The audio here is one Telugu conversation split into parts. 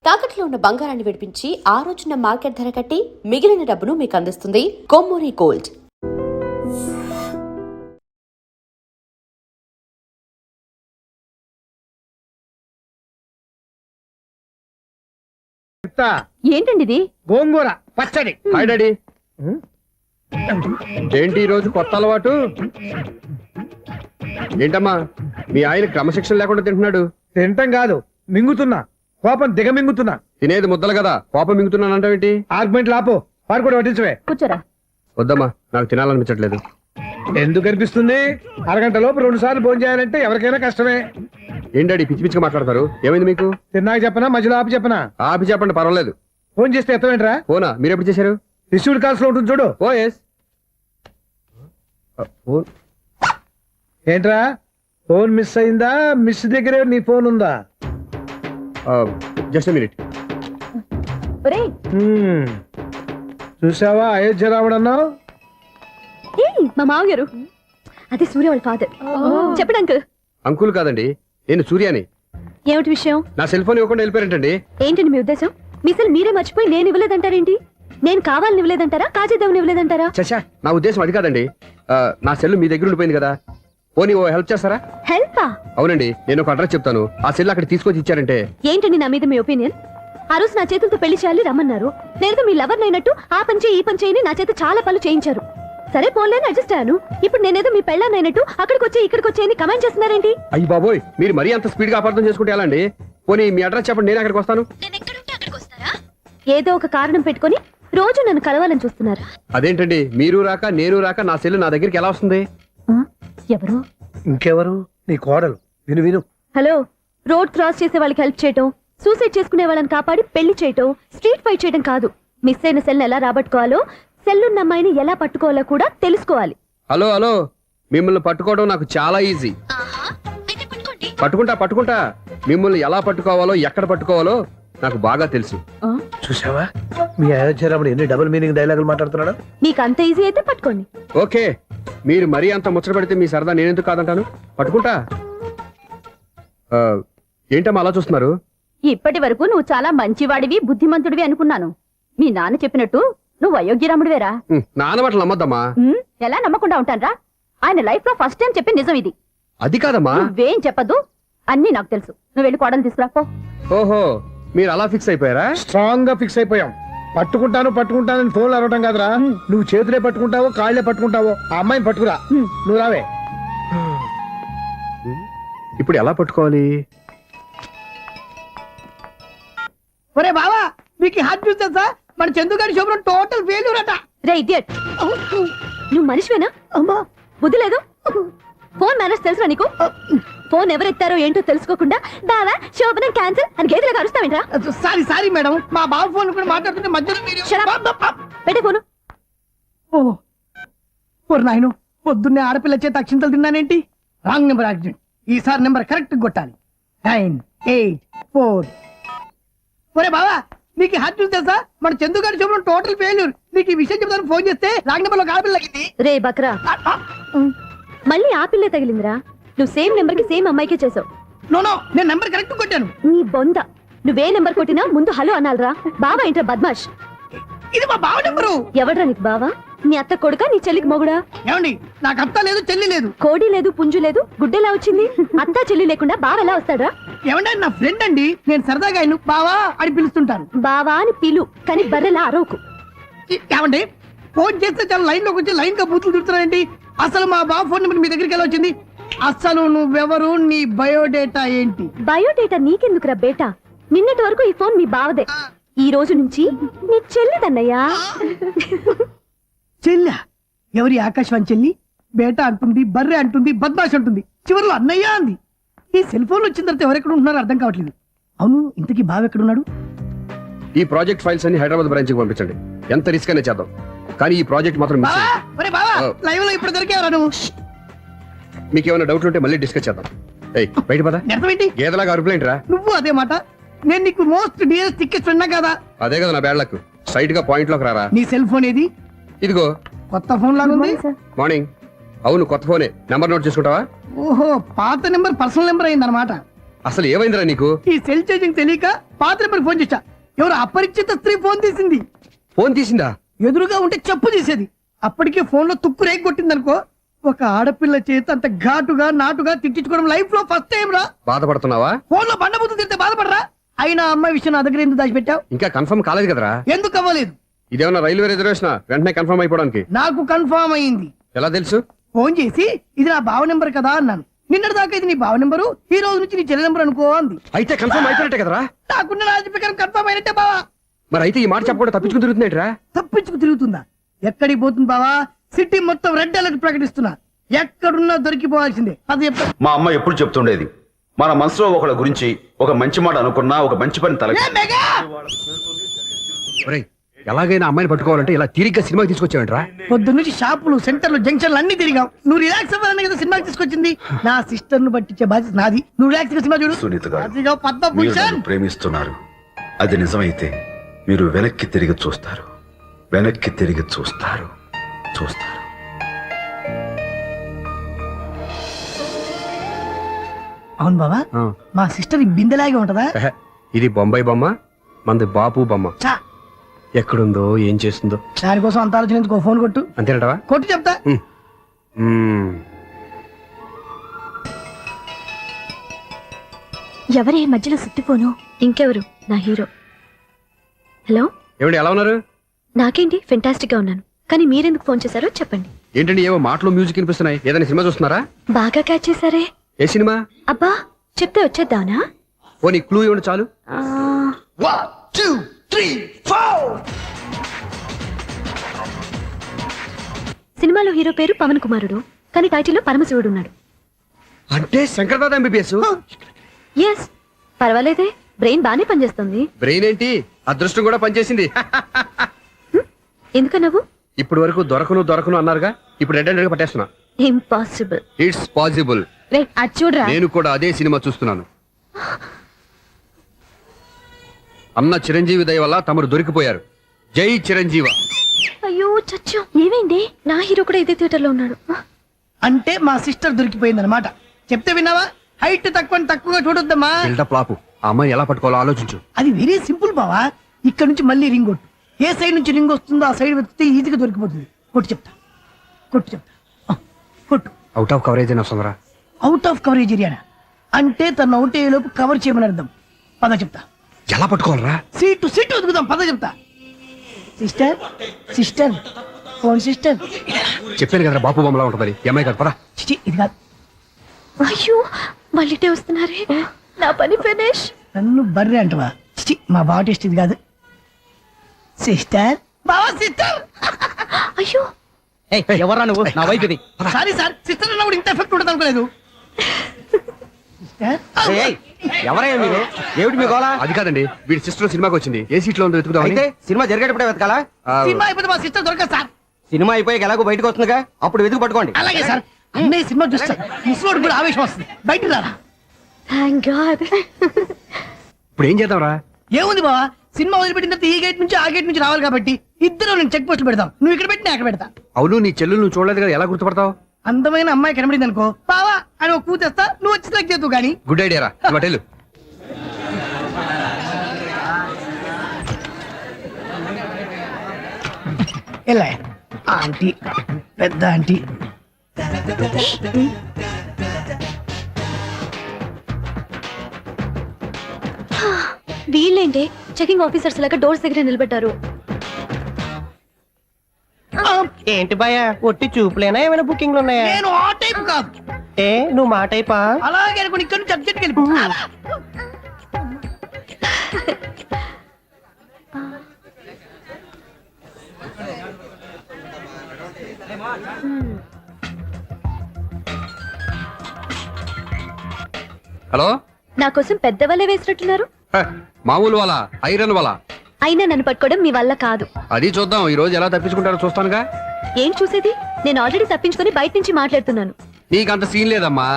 తాకట్లో ఉన్న బంగారాన్ని విడిపించి ఆ రోజున మార్కెట్ ధర కట్టి మిగిలిన డబ్బును మీకు అందిస్తుంది కొమ్మూరి గోల్డ్. ఏంటండి ఇది? గోంగూర పచ్చడి. Hi daddy. ఏంటి ఈ రోజు కొత్త అలవాటు? ఏంటమ్మా మీ ఆయన క్రమశిక్షణ లేకుండా తింటున్నాడు? తింటం కాదు, మింగుతున్నా. కోపం దిగమింగుతున్నా. తినేది ముద్దలు కదా, కోపం మింగుతున్నానంటావేంటి? ఆర్గ్మెంట్ లాపో, వాడు కూడా పట్టించవే. కూర్చోరా. వద్దమ్మా, నాకు తినాలనిపించట్లేదు. ఎందుకు అనిపిస్తుంది? అరగంట లోపు 2 సార్లు భోజనం చేయాలంటే ఎవరికైనా కష్టమే. ఏం డాడీ పిచ్చి పిచ్చిగా మాట్లాడతారు? ఏమైంది మీకు? తిన్నాక చెప్పనా, మధ్యలో ఆపి చెప్పనా? ఆపి చెప్పండి, పర్వాలేదు. ఫోన్ చేస్తే ఎత్తమేంట్రా? ఫోనా? మీరు ఎప్పుడు చేశారు? రిసీవ్డ్ కాల్స్ లో ఉంటుంది చూడు. ఓ ఎస్. ఫోన్ ఏంట్రా, ఫోన్ మిస్ అయిందా? మిస్ దగ్గరే నీ ఫోన్ ఉందా? Just minute. ఒరేయ్, చూసావా అయోధ్య రాముడు అన్నావు? మా మావగారు అదే సూర్య వాళ్ళ ఫాదర్. చెప్పండి అంకుల్. అంకుల్ కాదండి, నేను సూర్యాని. ఏమిటి విషయం? నా సెల్ ఫోన్ ఇవ్వకుండా వెళ్ళిపోయారంటండి. ఏంటండి మీ ఉద్దేశం? మీ సెల్ మీరే మర్చిపోయి నేను ఇవ్వలేదంటారేంటి? నేను కావాలని ఇవ్వలేదంటారా, కాజేద్దామని ఇవ్వలేదంటారా? చచ్చా, నా ఉద్దేశం అది కాదండి. నా సెల్ మీ దగ్గర ఉండిపోయింది కదా, పోనీ ఓ హెల్ప్ చేస్తారా? హెల్పా? అవునండి, నేను ఒక అడ్రస్ చెప్తాను, ఆ సెల్ అక్కడ తీసుకొచ్చి ఇచ్చారంటే. ఏంటండి నా మీద మీ ఒపీనియన్? ఆ రోజు నా చేతులతో పెళ్లి చేయాలి రమ్మన్నారు. నేను మీ లవర్ అయినట్టు ఆ పని చేయి ఈ పని చేయని నా చేత చాలా పనులు చేయించారు. సరే పోన్లేని అడ్జస్ట్ అయ్యాను. ఇప్పుడు నేనేదో మీ పెళ్ళాన్ని అయినట్టు అక్కడికి వచ్చి ఇక్కడికి వచ్చి కమెంట్ చేస్తున్నారేంటి? అయ్యి బాబోయ్, మీరు మరీ అంత స్పీడ్ గా అపార్థం చేసుకుంటే ఎలా అండి? పోనీ మీ అడ్రస్ చెప్పండి, నేను అక్కడికి వస్తాను. ఏదో ఒక కారణం పెట్టుకొని రోజు నన్ను కలవాలని చూస్తున్నారు. అదేంటండి, మీరు రాక నేను రాక నా సెల్ నా దగ్గరికి ఎలా వస్తుంది? ఎవరు? ఇంకెవరు? నీ కోడలు. విను విను. హలో, రోడ్ క్రాస్ చేసే వాళ్ళకి హెల్ప్ చేయటం, సూసైడ్ చేసుకునే వాళ్ళని కాపాడి పెళ్లి చేయటం, స్ట్రీట్ ఫైట్ చేయడం కాదు. మిస్ అయిన సెల్ ఎలా రాబట్టుకోవాలో, సెల్లున్న అమ్మాయిని ఎలా పట్టుకోవాలో కూడా తెలుసుకోవాలి. హలో హలో, మిమ్మల్ని పట్టుకోవడం నాకు చాలా ఈజీ. పట్టుకుంటా. మిమ్మల్ని ఎలా పట్టుకోవాలో, ఎక్కడ పట్టుకోవాలో నాకు బాగా తెలుసు. చూసావా మీ అయోధ్య రాముడు ఎన్ని డబుల్ మీనింగ్ డైలాగులు మాట్లాడుతున్నాడు? మీకు అంత ఈజీ అయితే పట్టుకోండి. ఓకే, మీరు మరీ అంత ముచ్చట పెడితే మీ సరదా నేనెందుకు కాదంటాను. పట్టుకుంటా. ఏంటమ్మా అలా చూస్తున్నారు? ఇప్పటి వరకు నువ్వు చాలా మంచివాడివి, బుద్ధిమంతుడివి అనుకున్నాను. మీ నాన్న చెప్పినట్టు నువ్వు అయోగ్యరాముడివేరా. నాన్న మాటలు నమ్మద్దమ్మా. ఎలా నమ్మకుండా ఉంటానరా? ఆయన లైఫ్ లో ఫస్ట్ టైం చెప్పి నిజం ఇది. అది కాదమ్మా. నువ్వేం చెప్పదు, అన్ని నాకు తెలుసు. నువ్వు వెళ్ళి కోడలు తీసుకురాపో. ఓహో, మీరు అలా ఫిక్స్ అయిపోయారా? స్ట్రాంగ్ గా ఫిక్స్ అయిపోయాం. పట్టుకుంటానని ఫోన్లు అరవటం కాదురా. నువ్వు చేతులే పట్టుకుంటావో కాళ్లే పట్టుకుంటావో ఆ అమ్మాయిని పట్టుకురా. నువ్వు రావే. ఇప్పుడు ఎలా పట్టుకోవాలి? ఒరే బావా, మీకు హాట్ చూస్తా సార్, మన చందుగారి శుభ్రం టోటల్ ఫెయిల్యూర్ అట. రే ఇడియట్, నువ్వు మనిషివేనా? అమ్మా, బుద్ధి లేదు? ఫోన్ మేనేజ్ తెలుసురా నీకు? ఫోన్ ఎవరెత్తారో ఏంటో తెలుసుకోకుండా బావా శోభనం క్యాన్సిల్ అని గేదెలకు అరుస్తావేంట్రా? సారీ మేడం, మా బావ ఫోన్ కూడా మాట్లాడుతుంటే మధ్యలో మీరు పెట్టే ఫోను. ఓ నాయను, పొద్దున్నే ఆడపిల్ల చేత అక్షింతలు తిన్నానేంటి? Wrong number accident. ఈసారి నెంబర్ కరెక్ట్ కొట్టాలి. 984. ఒరే బావా, నీకు హాట్ చూస్తే సార్, మన చందుగారి శుభ్రం టోటల్ ఫెయిల్యూర్. నీకు ఈ విషయం చెప్తాను ఫోన్ చేస్తే రాంగ్ నెంబర్ లో ఆడపిల్ల తగ్గింది. రే బక్రా, మళ్ళీ ఆ పిల్లే తగిలిందిరా. నువ్వు సేమ్ నెంబర్ కి సేమ్ అమ్మాయికే చేసావు. నో, నేను నెంబర్ కరెక్ట్ కొట్టాను. నీ బొంద, నువ్వే నెంబర్ కొట్టినా ముందు హలో అనాలరా. బావా ఏంట్రా బద్మాష్? ఇది మా బావ నెంబరు. ఎవడ్రా నీకు బావా? నీ అత్త కొడుకా, నీ చెల్లికి మొగుడా? ఏమండి, నాకు అత్త లేదు, చెల్లి లేదు. కోడి లేదు, పుంజు లేదు, గుడ్డెలా వచ్చింది? అత్త చెల్లి లేకుండా బావ ఎలా వస్తాడా? ఏమంటే నా ఫ్రెండ్ అండి, నేను సరదాగా ఆయన బావా అని పిలుస్తుంటాను. బావా అని పిలు, కానీ బర్రెలా అరవకు. ఏమండి, ఫోన్ చేస్తే చాలా లైన్ లోకి వచ్చి లైన్ గా బూతులు తిడుతున్నారండి. అసలు మా బావ ఫోన్ నెంబర్ మీ దగ్గరికి ఎలా వచ్చింది? అసలు నువ్వెవరు, నీ బయోడేటా ఏంటి? బయోడేటా నీకెందుకురా బేటా? నిన్నటి వరకు ఈ ఫోన్ మీ బావదే, ఈ రోజు నుంచి నీ చెల్లిదన్నయ్యా. చెల్లి? ఎవరి ఆకాశవాణి చెల్లి? బేటా అంటుంది, బర్రె అంటుంది, బద్మాష్ అంటుంది, చివరిలో అన్నయ్య అంది. ఈ సెల్ ఫోన్ వచ్చిన తర్వాత ఎవరెక్కడ ఉంటున్నారో అర్థం కావట్లేదు. అవును, ఇంతకీ బావ ఎక్కడున్నాడు? ఈ ప్రాజెక్ట్ ఫైల్స్ అన్ని హైదరాబాద్ బ్రాంచ్ కి పంపించండి. ఎంత రిస్క్ అయినా చేద్దాం, కానీ ఈ ప్రాజెక్ట్ మాత్రం మిస్ అయ్యింది. లైవ్ లో ఇప్పుడు దొరికేవరా నువ్వు? మీకు ఏమైనా డౌట్ ఉంటే మళ్ళీ డిస్కస్ చేద్దాం. బయట పద. నిజమేంటి? గేదలాగా అరుపులేంటి రా? నువ్వు అదే మాట. నేను నీకు మోస్ట్ డియరెస్ట్ టికెట్స్ ఉన్నా కదా. అదే కదా నా బ్యాడ్ లక్. స్ట్రైట్ గా పాయింట్ లోకి రారా. నీ సెల్ ఫోన్ ఏది? ఇదిగో. కొత్త ఫోన్ లాగా ఉంది. మార్నింగ్. అవును, కొత్త ఫోనే. నెంబర్ నోట్ చేసుకుంటావా? ఓహో, పాత నెంబర్ పర్సనల్ నెంబర్ అయిందన్నమాట. అసలు ఏమైందిరా నీకు? ఈ సెల్ ఛార్జింగ్ తెలియక పాత నెంబర్ ఫోన్ చేశా. ఎవరు అపరిచిత స్త్రీ ఫోన్ తీసింది. ఫోన్ తీసిందా? ఎదురుగా ఉంటే చెప్పు తీసేది. అప్పటికే ఫోన్ లో తుక్కు రేగి కొట్టిందనుకో. ఒక ఆడపిల్ల చేత అంత ఘాటుగా నాటుగా తిట్టించుకోవడం లైఫ్ లో ఫస్ట్ టైం రా. బాధపడుతున్నావా? ఫోన్ లో బండబుద్ధి తింటే బాధపడరా? అయినా అమ్మాయి విషయం నా దగ్గర ఎందుకు దాచిపెట్టావు? ఇంకా కన్ఫర్మ్ కాలేదు కదరా? ఎందుకు అవ్వలేదు? ఇదేమన్నా రైల్వే రిజర్వేషన్? వెంటనే కన్ఫర్మ్ అయిపోవడానికి. నాకు కన్ఫర్మ్ అయింది. ఎలా తెలుసు? ఫోన్ చేసి ఇది నా బావ నెంబర్ కదా అన్నాను. నిన్నటి దాకా ఇది నీ బావ నెంబరు, ఈ రోజు నుంచి నీ చెల్లి నెంబర్ అనుకో అంది. అయితే కన్ఫర్మ్ అయిపోయినట్టే కదరా? నాకున్న రాజు ప్రకారం కన్ఫర్మ్ అయినట్టే బావా. మరి అయితే ఈ మాట చెప్పకుండా తప్పించుకుని తిరుగుతున్నట్రా? తప్పించుకు తిరుగుతుందా? ఎక్కడికి పోతుంది బావా? సిటీ మొత్తం రెడ్ అలర్ట్ ప్రకటిస్తున్నా. ఎక్కడున్నా దొరికిపోవాల్సిందే. అది చెప్తా. మా అమ్మ ఎప్పుడు చెప్తుండేది, మన మనసులో ఒకళ్ళ గురించి ఒక మంచి మాట అనుకున్నా ఒక మంచి పని తల ఏ మెగా! ఒరేయ్, ఎలాగైనా అమ్మాయిని పట్టుకోవాలంటే ఇలా తీరిగ్గా సినిమాకి తీసుకొచ్చావంట్రా? పొద్దు నుంచి షాపులు, సెంటర్లు, జంక్షన్లు అన్ని తిరిగాం. నువ్వు రిలాక్స్ అవ్వాలని కదా సినిమాకి తీసుకొచ్చింది. నా సిస్టర్ ను పట్టించే బాధ్యత నాది. నువ్వు రిలాక్స్ గా సినిమా చూడు. సునీత గారు, అదిగో మీరు పద్మభూషణ్. నన్ను ప్రేమిస్తున్నారు. అది నిజమైతే మీరు వెనక్కి తిరిగి చూస్తారు, వెనక్కి తిరిగి చూస్తారు, చూస్తారు. అవును బావా, ఆ. మా సిస్టర్ ఈ బిందెలాగే ఉంటదా? ఎహె, ఇది బొంబాయి బొమ్మ, మంది బాపు బొమ్మ. చా, ఎక్కడుందో ఏం చేస్తుందో. దానికోసం అంత ఆలోచన ఎందుకు? ఫోన్ కొట్టు. అంతేనటవా? కొట్టు చెప్తా. ఎవరే మధ్యలో సుత్తిపోను? ఇంకెవరు? నా హీరో. హలో, ఏమిటి ఎలా ఉన్నారు? నాకేంటి ఫెంటాస్టిక్ గా ఉన్నాను. కానీ మీరెందుకు ఫోన్ చేశారో చెప్పండి. ఏంటండి ఏవో మాటలు మ్యూజిక్ వినిపిస్తున్నాయి? ఏదైనా సినిమా చూస్తున్నారా? బాగా క్యాచ్ చేశారే. ఏ సినిమా? అబ్బా, చెప్తే వచ్చేద్దానా? ఓ నీ క్లూ ఇవ్వండి చాలు. ఆ, 1 2 3 4. సినిమాలో హీరో పేరు పవన్ కుమారుడు, కానీ టైటిల్లో పరమశివుడు ఉన్నాడు. అంటే Shankar Dada MBBS. Yes, పర్వాలేదే, brain బానే పనిచేస్తుంది. బ్రెయిన్ ఏంటి, అదృష్టం కూడా పనిచేసింది. ఎందుకన్నావు? ఇప్పటి వరకు దొరకను అన్నారుగా, ఇప్పుడు రెడ్ గా పట్టేస్తున్నా. ఇంపాసిబుల్. It's possible. రే, అది చూడరా. నేను కూడా అదే సినిమా చూస్తున్నాను. అన్న చిరంజీవి దయ వల్ల తమరు దొరికిపోయారు. జై చిరంజీవ. అయ్యో చచ్చా, ఏమైంది? నా హీరో కూడా ఇదే థియేటర్ లో ఉన్నాడు. అంటే మా సిస్టర్ దొరికిపోయింది అనమాట. చెప్తే విన్నావా? హైట్ తక్కువగా చూడొద్దమ్మా. బిల్డప్ లాపు. ఆ అమ్మాయి ఎలా పట్టుకోవాలో ఆలోచించు. అది వెరీ సింపుల్ బావా. ఇక్కడ నుంచి మళ్ళీ రింగ్ కొట్టు. ఏ సైడ్ నుంచి రింగ్ వస్తుందో ఆ సైడ్ వెతికితే ఈజీగా దొరికిపోతుంది. కొట్టు చెప్తా. కొట్టు. అవుట్ ఆఫ్ కవరేజ్ అని వస్తుందిరా. అవుట్ ఆఫ్ కవరేజ్ ఏరియా అంటే తను అవుట్ అయ్యేలోపు కవర్ చేయమని అర్థం. పద చెప్తా. ఎలా పట్టుకోవాలరా? సీటు వెతుకుదాం. పద చెప్తా. Sister phone sister. చెప్పాను కదరా బాపు బొమ్మలా ఉంటుందని. ఈ అమ్మాయి కాదు, పరా. చిచి, ఇది కాదు. అయ్యో, మళ్ళీటే వస్తున్నారే. నా పని ఫినిష్. నన్ను బర్రె అంటవా? చిచి, మా బావ టేస్ట్ ఇది కాదు. సిస్టర్, బావా సిస్టర్. అయ్యో, ఎవరా నువ్వు? నా వైపు ఇది. సారీ సార్, సిస్టర్ అన్నప్పుడు ఇంత ఎఫెక్ట్ ఉండదు అనుకోలేదు. సిస్టర్, ఎవరయ్యా మీరు? ఏమిటి మీ గోళ? అది కాదండి, వీడి సిస్టర్ సినిమాకి వచ్చింది. ఏ సీట్ లో ఉందో వెతుకుదామని. అయితే సినిమా జరిగేటప్పుడే వెతకాలా? ఆ, సినిమా అయిపోతే మా సిస్టర్ దొరకదు సార్. సినిమా అయిపోయాక ఎలాగో బయటకు వస్తుందిగా, అప్పుడు వెతుకు పట్టుకోండి. అలాగే సార్. అన్నయ్య సినిమా చూస్తారు. ముసలోడు కూడా ఆవేశం వస్తుంది. బయట రారా. Thank God. ఇప్పుడు ఏం చేద్దాంరా? ఏముంది బావా, సినిమా వదిలిపెట్టిన తర్వాత ఈ గేట్ నుంచి ఆ గేట్ నుంచి రావాలి కాబట్టి ఇద్దరు నేను చెక్ పోస్ట్ పెడతాం. నువ్వు ఇక్కడ పెట్టి నేను అక్కడ పెడతా. అవును, నీ చెల్లెలు నువ్వు చూడలేదు కదా, ఎలా గుర్తుపడతావు? అందమైన అమ్మాయి కనబడింది అనుకో, బావా అని ఒక కూతేస్తా. నువ్వు వచ్చి సెలెక్ట్ చేద్దు కానీ. గుడ్ ఐడియా రా. హోటల్ ఎలా ఆంటీ, పెద్ద ఆంటీ. వీళ్ళేంటి చెకింగ్ ఆఫీసర్స్ లాగా డోర్స్ దగ్గర నిలబెట్టారు. ఏంటి భయ ఒట్టి చూపులేనా ఏమైనా బుకింగ్లు ఉన్నాయా? నేను ఆ టైప్ కాదు. ఏ నువ్వు మా టైపా? అలాగే అనుకుని ఇక్కడ నుంచి అర్జెంట్కి వెళ్ళిపో. హలో. నా కోసం పెద్ద వలే వేసినట్టున్నారు. హ, మామూలు వాళ్ళ ఐరన్ వాళ్ళ. అయినా నన్ను పట్టుకోవడం మీ వల్ల కాదు. అది చూద్దాం, ఈ రోజు ఎలా తప్పించుకుంటారో చూస్తానుగా. ఏం చూసేది? నేను ఆల్రెడీ తప్పించుకొని బయట నుంచి మాట్లాడుతున్నాను. నీకంత సీన్ లేదమ్మా.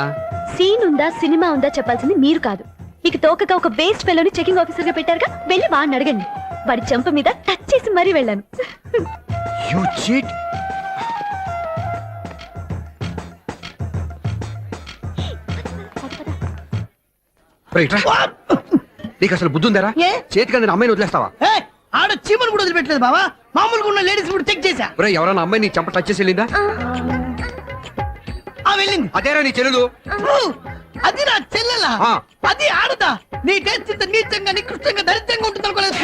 సీన్ ఉందా సినిమా ఉందా చెప్పాల్సింది మీరు కాదు. మీకు తోకగా ఒక వేస్ట్ ఫెలోని చెకింగ్ ఆఫీసర్ గా పెట్టారుగా, వెళ్ళి వాడిని అడగండి. వాడి చెంప మీద టచ్ చేసి మరీ వెళ్ళాను. You cheat. రేయ్, ఇట్రా. నీకు అసలు బుద్ధి ఉందారా? ఏ? చేతికి అందిన అమ్మాయిని వదిలేస్తావా? ఏయ్, ఆడ చీమలు కూడా వదిలిపెట్టలేదు బావా. మామూలుగా ఉన్న లేడీస్ కూడా చెక్ చేశా. ఒరే, ఎవరైనా అమ్మాయి నీ చంప టచ్ చేసి వెళ్ళిందా? ఆ వెళ్ళింది. అదేరా నీ చెల్లెలు. ఓ, అది నా చెల్లెలా? ఆ. అది ఆడదా? నీ టేస్ట్ ఇంత నీచంగా నికృష్టంగా దరిద్రంగా ఉంటుంది అనుకోలేదు.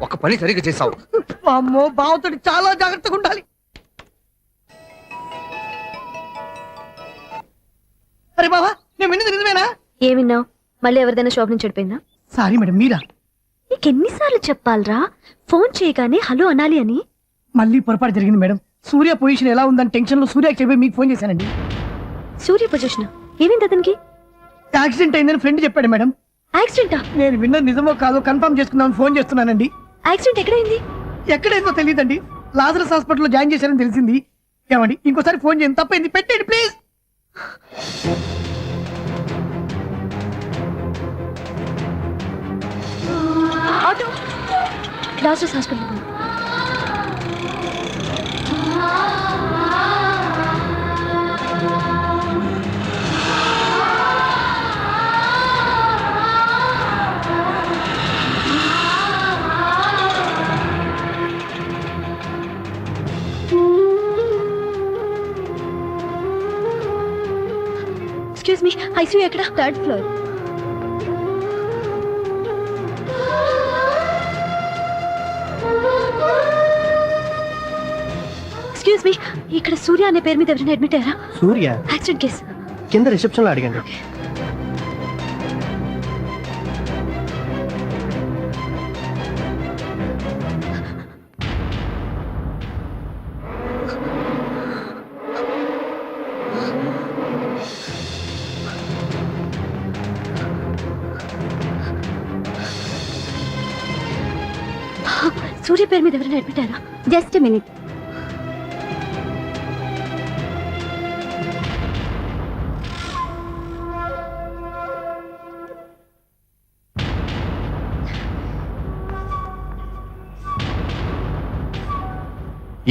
ఒక పని సరిగ్గా చేసావు. అమ్మో, బావతోటి చాలా జాగ్రత్తగా ఉండాలి. అరే బావా, నేను విన్నది నిజమేనా? ఏమిన్నావు? మళ్ళీ ఎవరిదైనా షాప్ నుంచి చెడిపోయిందా? సారీ మేడం, మీరా? నీకెన్నిసార్లు చెప్పాలరా ఫోన్ చేయగానే హలో అనాలి అని? మళ్ళీ పొరపాటు జరిగింది మేడం. సూర్య పొజిషన్ ఎలా ఉందని టెన్షన్ లో సూర్యకి చెప్పి మీకు ఫోన్ చేశానండి. సూర్య పొజిషన్ ఏమైంది అతనికి? యాక్సిడెంట్ అయిందని ఫ్రెండ్ చెప్పాడు మేడం. యాక్సిడెంటా? నేను విన్నది నిజమో కాదో కన్ఫర్మ్ చేసుకుందామని ఫోన్ చేస్తున్నానండి. యాక్సిడెంట్ ఎక్కడైంది? ఎక్కడైందో తెలియదండి. లాజరస్ హాస్పిటల్లో జాయిన్ చేశారని తెలిసింది. ఏమండి, ఇంకోసారి ఫోన్ చేయండి. తప్పైంది, పెట్టండి please. Auto Lazarus hospital. Excuse me, ICU ఎక్కడ? Third floor. ఎక్స్క్యూజ్ మీ, ఇక్కడ సూర్య అనే పేరు మీద ఎవరైనా అడ్మిట్ అయ్యారా? Surya accident case. కింద రిసెప్షన్ లో అడిగండి. సూర్య పేరు మీద ఎవరైనా అడ్మిట్ అయ్యారా? Just minute.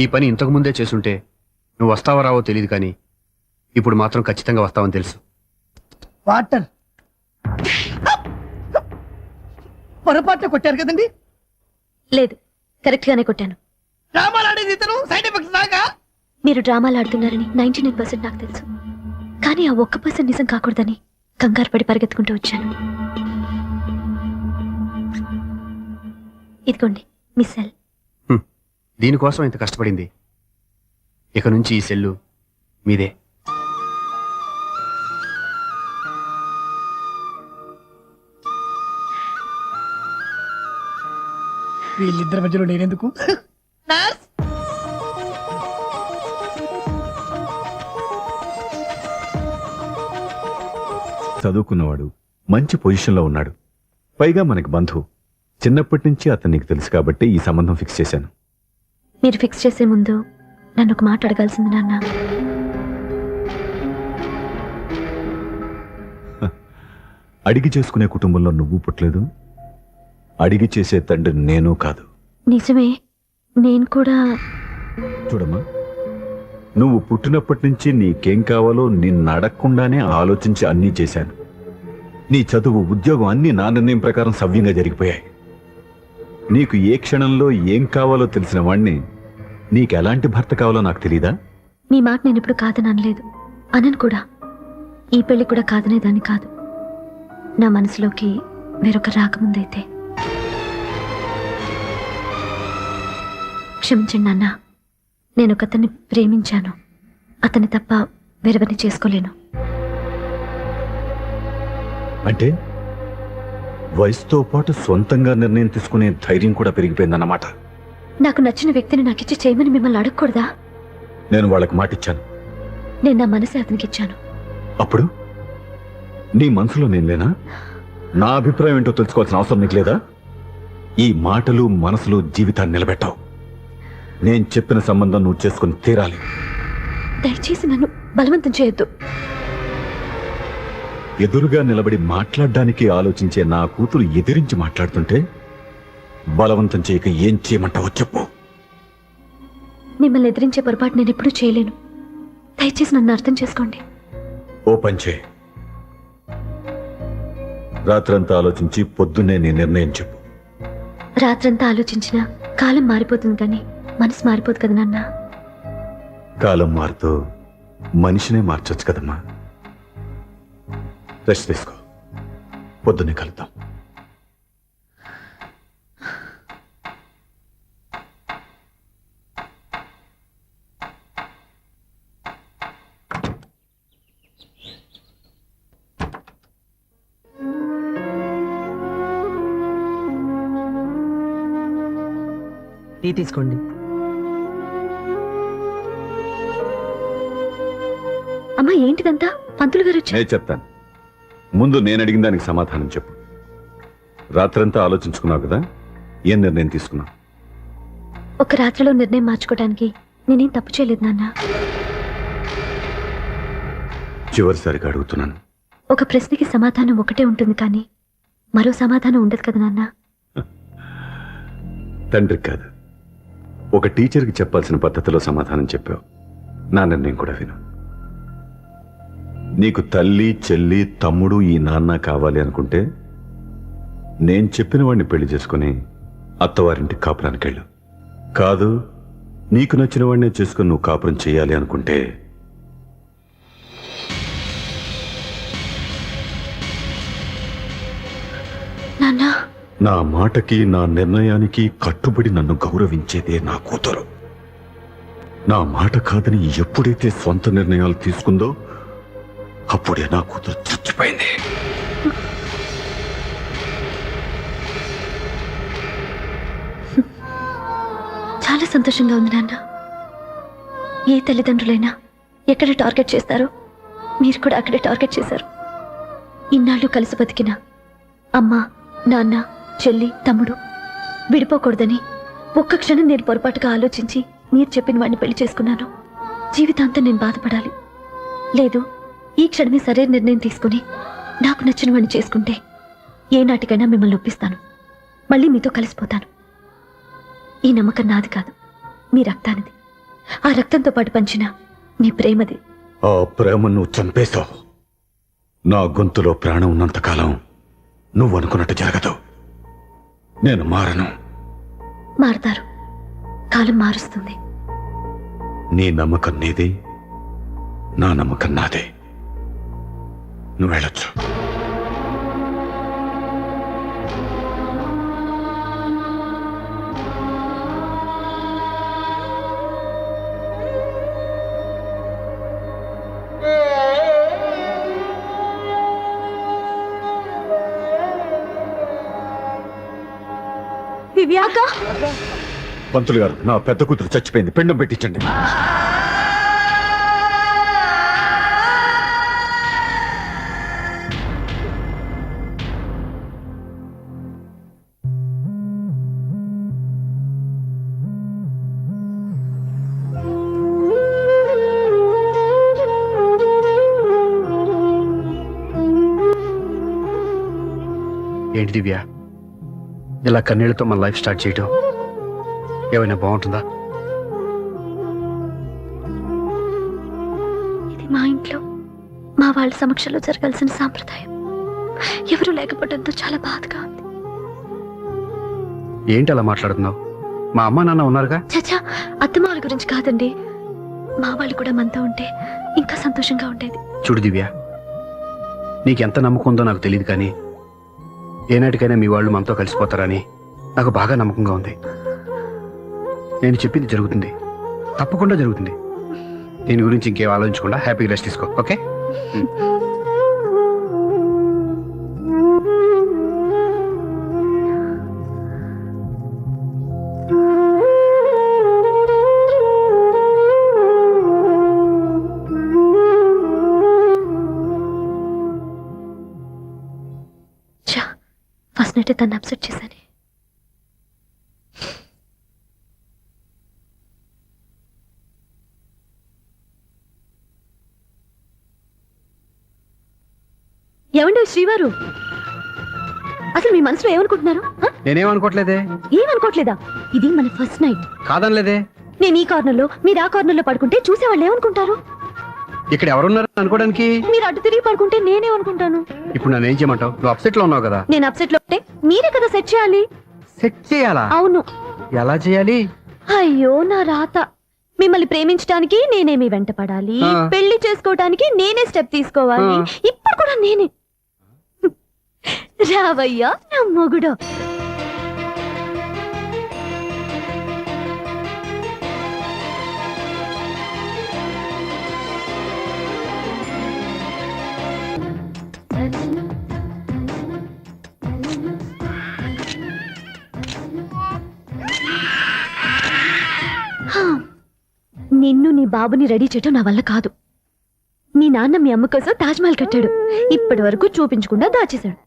ఈ పని ఇంతకు ముందే చేసుంటే నువ్వు వస్తావో రావో తెలియదు, కానీ ఇప్పుడు మాత్రం ఖచ్చితంగా వస్తావని తెలుసు. వాటర్ పొరపాటున కొట్టారు కదండి. లేదు, కరెక్ట్ గానే కొట్టాను. డ్రామాలు ఆడేది ఇతను, సైడ్ ఎఫెక్ట్స్ దాకా. మీరు డ్రామాలు ఆడుతున్నారని 99% నాకు తెలుసు, కానీ ఆ 1% నిజం కాకూడదని కంగారు పడి పరిగెత్తుకుంటూ వచ్చాను. ఇదిగోండి మీ సెల్. దీనికోసం ఇంత కష్టపడింది. ఇక నుంచి ఈ సెల్లు మీదే. వీళ్ళిద్దరి మధ్యలో నేనెందుకు? చదువుకున్నవాడు, మంచి పొజిషన్లో ఉన్నాడు, పైగా మనకి బంధువు. చిన్నప్పటి నుంచి అతను నీకు తెలుసు కాబట్టి ఈ సంబంధం ఫిక్స్ చేశాను. మీరు ఫిక్స్ చేసే ముందు నన్ను ఒక మాట అడగాల్సింది నాన్న. అడిగి చేసుకునే కుటుంబంలో నువ్వు పుట్టలేదు, అడిగి చేసే తండ్రి నేను కాదు. నిజమే, నేను కూడా. చూడమ్మా, నువ్వు పుట్టినప్పటి నుంచి నీకేం కావాలో నిన్ను అడగకుండానే ఆలోచించి అన్నీ చేశాను. నీ చదువు, ఉద్యోగం అన్నీ నా నిర్ణయం ప్రకారం సవ్యంగా జరిగిపోయాయి. నీకు ఏ క్షణంలో ఏం కావాలో తెలిసిన వాణ్ణి నీకు ఎలాంటి భర్త కావాలో నాకు తెలీదా? మీ మాట నేను ఇప్పుడు కాదని అనలేదు, అనను కూడా. ఈ పెళ్లి కూడా కాదనేదాన్ని కాదు. నా మనసులోకి వేరొక రాకముందైతే. క్షమించండి నాన్న, నేను ఒకతన్ని ప్రేమించాను. అతన్ని తప్ప వేరెవరిని చేసుకోలేను. అంటే వయసుతో పాటు సొంతంగా నిర్ణయం తీసుకునే ధైర్యం కూడా పెరిగిపోయిందన్నమాట. నాకు నచ్చిన వ్యక్తిని నాకిచ్చి చేయమని మిమ్మల్ని అడగకూడదా? నేను వాళ్ళకి మాటిచ్చాను. నేను నా మనసే అతనికి ఇచ్చాను. అప్పుడు నీ మనసులో నేను లేనా? నా అభిప్రాయం ఏంటో తెలుసుకోవాల్సిన అవసరం నీకు లేదా? ఈ మాటలు, మనసులు జీవితాన్ని నిలబెట్టావు. నేను చెప్పిన సంబంధం నువ్వు చేసుకుని తీరాలి. దయచేసి నన్ను బలవంతం చేయొద్దు. ఎదురుగా నిలబడి మాట్లాడడానికి ఆలోచించే నా కూతురు ఎదిరించి మాట్లాడుతుంటే బలవంతం చేయక ఏం చేయమంటావో చెప్పు. మిమ్మల్ని ఎదిరించే పొరపాటు నేను ఎప్పుడూ చేయలేను. దయచేసి నన్ను అర్థం చేసుకోండి. ఓ పని చేయి, రాత్రంతా ఆలోచించి పొద్దున్నే నీ నిర్ణయం చెప్పు. రాత్రంతా ఆలోచించినా కాలం మారిపోతుంది కానీ మనసు మారిపోదు కదా నాన్న. కాలం మారుతూ మనిషినే మార్చొచ్చు కదమ్మా. రెస్ట్ తీసుకో, పొద్దున్నే కలుద్దాం. టీ తీసుకోండి. అమ్మా ఏంటిదంతా? పంతులు గారు వచ్చారు. నేను చెప్తాను, ముందు నేను అడిగిన దానికి సమాధానం చెప్పు. రాత్రంతా ఆలోచించుకున్నావు కదా, ఏం నిర్ణయం తీసుకున్నావు? ఒక రాత్రిలో నిర్ణయం మార్చుకోవడానికి నేనేం తప్పు చేయలేదు నాన్న. చివరిసారిగా అడుగుతున్నాను. ఒక ప్రశ్నకి సమాధానం ఒకటే ఉంటుంది కానీ మరో సమాధానం ఉండదు కదా నాన్న. తండ్రికి కాదు, ఒక టీచర్కి చెప్పాల్సిన పద్ధతిలో సమాధానం చెప్పావు. నా నిర్ణయం కూడా విను. నీకు తల్లి, చెల్లి, తమ్ముడు, ఈ నాన్న కావాలి అనుకుంటే నేను చెప్పిన వాడిని పెళ్లి చేసుకుని అత్తవారింటికి కాపురానికి వెళ్ళు. కాదు, నీకు నచ్చిన వాడినే చేసుకుని నువ్వు కాపురం చేయాలి అనుకుంటే నాన్న, నా మాటకి, నా నిర్ణయానికి కట్టుబడి నన్ను గౌరవించేదే నా కూతురు. నా మాట కాదని ఎప్పుడైతే సొంత నిర్ణయాలు తీసుకుందో అప్పుడే నా కూతురు చచ్చిపోయింది. చాలా సంతోషంగా ఉంది నాన్న. ఏ తల్లిదండ్రులైనా ఎక్కడ టార్గెట్ చేస్తారో మీరు కూడా అక్కడే టార్గెట్ చేశారు. ఇన్నాళ్ళు కలిసి బతికిన అమ్మ, నాన్న, చెల్లి, తమ్ముడు విడిపోకూడదని ఒక్క క్షణం నేను పొరపాటుగా ఆలోచించి మీరు చెప్పిన వాడిని పెళ్లి చేసుకున్నాను. జీవితాంతం నేను బాధపడాలి. లేదు, ఈ క్షణమే సరైన నిర్ణయం తీసుకుని నాకు నచ్చిన వాడిని చేసుకుంటే ఏ నాటికైనా మిమ్మల్ని ఒప్పిస్తాను. మళ్ళీ మీతో కలిసిపోతాను. ఈ నమ్మకం నాది కాదు, మీ రక్తానిది. ఆ రక్తంతో పాటు పంచిన మీ ప్రేమది. ఆ ప్రేమ నువ్వు చంపేశావు. నా గొంతులో ప్రాణం ఉన్నంతకాలం నువ్వు అనుకున్నట్టు జరగదు. నేను మారను. మారతారు, కాలం మారుస్తుంది. నీ నమ్మకం నీది, నా నమ్మకం నాదే. నువ్వు వెళ్ళొచ్చు. దివ్యాక, పంతులు గారు, నా పెద్ద కూతురు చచ్చిపోయింది, పిండం పెట్టించండి. ఏంటి దివ్య, ఇలా కన్నీళ్లతో మన లైఫ్ స్టార్ట్ చేయటం ఏమైనా బాగుంటుందా? ఇది మా ఇంట్లో మా వాళ్ళ సమక్షంలో జరగాల్సిన సాంప్రదాయం. ఎవరు లేకపోవడంతో చాలా బాధగా ఉంది. ఏంటి అలా మాట్లాడుతున్నావు? మా అమ్మ నాన్న ఉన్నారుగా. చచ్చా, అత్తమాల గురించి కాదండి. మా వాళ్ళు కూడా మనతో ఉంటే ఇంకా సంతోషంగా ఉండేది. చూడు దివ్య, నీకెంత నమ్మకం ఉందో నాకు తెలియదు, కానీ ఏనాటికైనా మీ వాళ్ళు మనతో కలిసిపోతారని నాకు బాగా నమ్మకంగా ఉంది. నేను చెప్పింది జరుగుతుంది, తప్పకుండా జరుగుతుంది. దీని గురించి ఇంకేం ఆలోచించకుండా హ్యాపీగా రెస్ట్ తీసుకో, ఓకే? ఫస్ట్ నైట్ తను అప్సెట్ చేశాను. ఏమండి శ్రీవారు, అసలు మీ మనసులో ఏమనుకుంటున్నారు? నేనేమనుకోవట్లేదే. ఏమనుకోవట్లేదా? ఇది మన ఫస్ట్ నైట్. కాదనలేదే. నేను ఈ కార్నర్లో, మీరు ఆ కార్నర్లో పడుకుంటే చూసేవాళ్ళు ఏమనుకుంటారు? ఇక్కడ ఎవరున్నారు అనుకోవడానికి? మీరు అటు తిరిగి పడుకుంటే నేనే అనుకుంటాను. ఇప్పుడు నన్ను ఏం చేయమంటావు? నువ్వు అప్సెట్ లో ఉన్నావు కదా. నేను అప్సెట్ లో ఉంటే మీరే కదా సెట్ చేయాలి. సెట్ చేయాలా? అవును. ఎలా చేయాలి? అయ్యో నా రాత. మిమ్మల్ని ప్రేమించడానికి నేనే మీ వెంట పడాలి, ఆ. పెళ్లి చేసుకోవడానికి నేనే స్టెప్ తీసుకోవాలి. ఆ. ఇప్పుడు కూడా నేనే. రావయ్యా నా మొగుడు. నిన్ను నీ బాబుని రెడీ చేయటం నా వల్ల కాదు. మీ నాన్న మీ అమ్మ కోసం తాజ్మహల్ కట్టాడు, ఇప్పటి వరకు చూపించకుండా దాచేశాడు.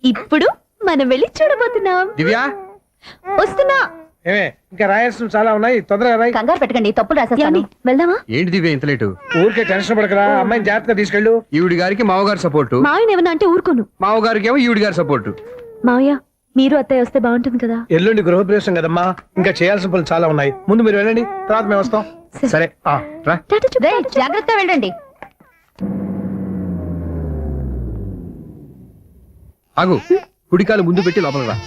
ఇప్పుడు మనం వెళ్ళి చూడబోతున్నాం. దివ్య, వస్తున్నా. ఏమే ఇంకా రాయాల్సిన చాలా ఉన్నాయి, తొందరగా రాయి. కంగారు పెట్టకండి, తప్పులు రాసేస్తాను. వెళ్దామా? ఏంటి దివ్య ఇంత లేటు? ఊరికే టెన్షన్ పడకరా, అమ్మాయిని జాగ్రత్తగా తీసుకెళ్ళు. ఈవిడి గారికి మావగారు సపోర్టు, మావయ్య ఏమన్నా అంటే ఊరుకోను. మావగారికి ఏమో ఈవిడి గారి సపోర్టు. మావయ్య మీరు అత్తయ్య వస్తే బాగుంటుంది కదా. ఎల్లుండి గృహప్రవేశం కదమ్మా, ఇంకా చేయాల్సిన పనులు చాలా ఉన్నాయి. ముందు మీరు వెళ్ళండి, తర్వాత మేము వస్తాం. సరే రా. జాగ్రత్త వెళ్ళండి. ఆగు, కుడికాలు ముందు పెట్టి లోపలికి రా.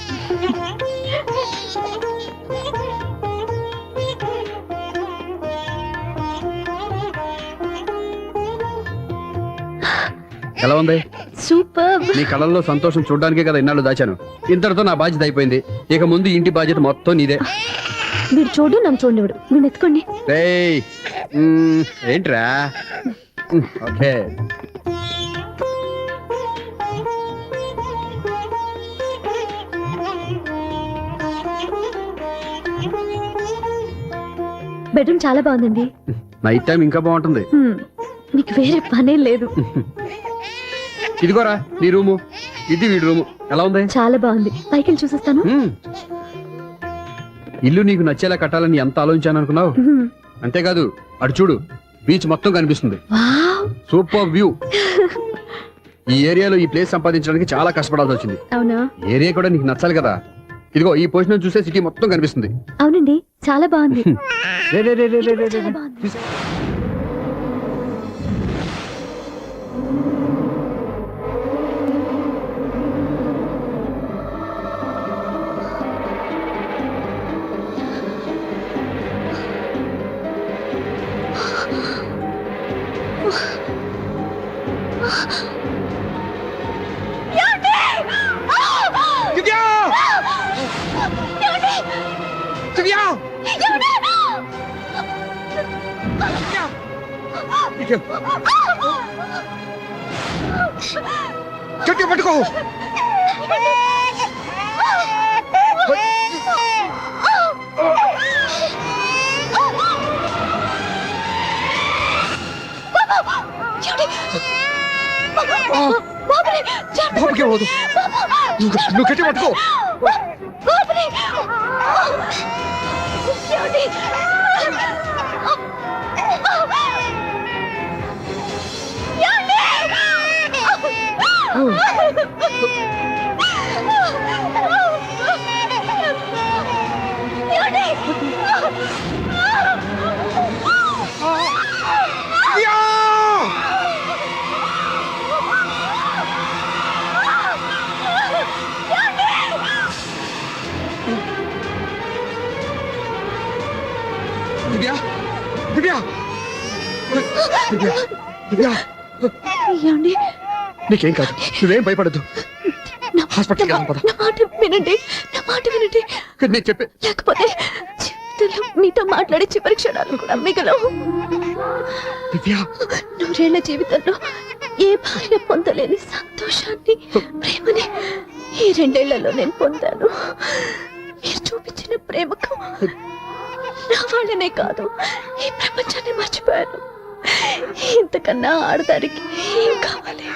ఎలా ఉంది? సూపర్. నీ కళ్ళల్లో సంతోషం చూడడానికే కదా ఇన్నాళ్ళు దాచాను. ఇంతటితో నా బాధ్యత అయిపోయింది. ఇక ముందు ఇంటి బాధ్యత మొత్తం నీదే. మీరు చూడు, నన్ను చూడనివ్వడు. మీరు ఎత్తుకోండి. రేయ్, ఏంట్రా? ఓకే. బెడ్రూమ్ చాలా బాగుందండి. నైట్ టైం ఇంకా బాగుంటుంది. మీకు వేరే పనే లేదు. ఇదిగోరా నీ రూము, ఇది వీడి రూము. ఎలా ఉంది? చాలా బాగుంది. పైకి వెళ్ళి చూసేస్తాను. ఇల్లు నీకు నచ్చేలా కట్టాలని ఎంత ఆలోచించాను అనుకున్నావు? అంతేకాదు, అటు చూడు, బీచ్ మొత్తం కనిపిస్తుంది. Wow, super view. ఈ ఏరియాలో ఈ ప్లేస్ సంపాదించడానికి చాలా కష్టపడాల్సి వచ్చింది. అవునా? ఏరియా కూడా నీకు నచ్చాలి కదా. ఇదిగో ఈ పొజిషన్ చూసే సిటీ మొత్తం కనిపిస్తుంది. అవునండి, చాలా బాగుంది. రే, రే, రే, రే, రే, రే, రే. చాలా బాగుంది. గట్టిగా పట్టుకో. బాబుకి పోదు, నువ్వు గట్టి పట్టుకో. దివ్య, దివ్య, దివ్య, దివ్య. ఏమండి? నీకేం కాదు, నువ్వేం భయపడద్దు. హాస్పిటల్కి వెళ్దాం పద. నా మాట వినండి, నా మాట వినండి. నేను చెప్పే, లేకపోతే జీవితంలో మీతో మాట్లాడే చివరి క్షణాలు కూడా మిగలవు. దివ్య, నూరేళ్ల జీవితంలో ఏ భార్య పొందలేని సంతోషాన్ని, ప్రేమని ఈ 2 ఏళ్లలో నేను పొందాను. మీరు చూపించిన ప్రేమకు నా వాళ్ళనే కాదు, ఈ ప్రపంచాన్ని మర్చిపోయాను. ఇంతకన్నా ఆడదానికి ఏం కావాలి?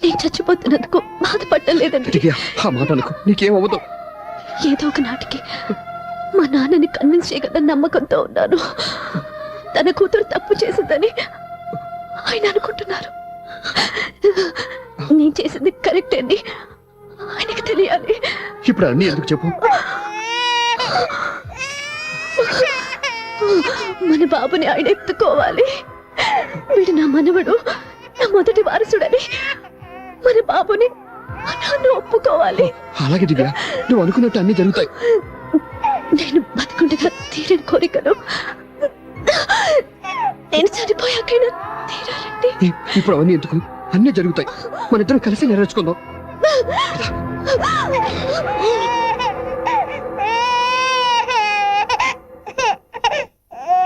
నేను చచ్చిపోతున్నందుకు బాధపడలేదండి. దివ్య, ఆ మాట అనుకో, నీకేమవ్వదు. ఏదో ఒక నాటికి మా నాన్నని కన్విన్స్ చేయగల నమ్మకంతో ఉన్నాను. తన కూతురు తప్పు చేసిందని ఆయన అనుకుంటున్నారు. నేను చేసింది కరెక్ట్ అని ఆయనకి తెలియాలి. ఇప్పుడు అన్నీ ఎందుకు చెప్పు. మన బాబుని ఆయన ఎత్తుకోవాలి. వీడు నా మనవడు, నా మొదటి వారసుడని మన బాబుని మా నాన్న ఒప్పుకోవాలి. అలాగే దివ్య, నువ్వు అనుకున్నట్టు అన్ని జరుగుతాయి. నేను బతుకుండగా తీరని కోరికలు నేను చనిపోయాకైనా తీరాలండి. ఇప్పుడు అవన్నీ ఎందుకు, అన్నీ జరుగుతాయి. మన ఇద్దరం కలిసి నెరవేర్చుకుందాం.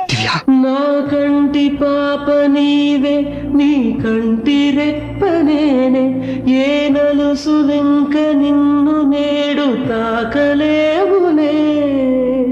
దివ్య, నా కంటి పాప నీవే, నీ కంటి రెప్పనేనే, ఏ నలుసు వెంక నిన్ను నేడు తాకలే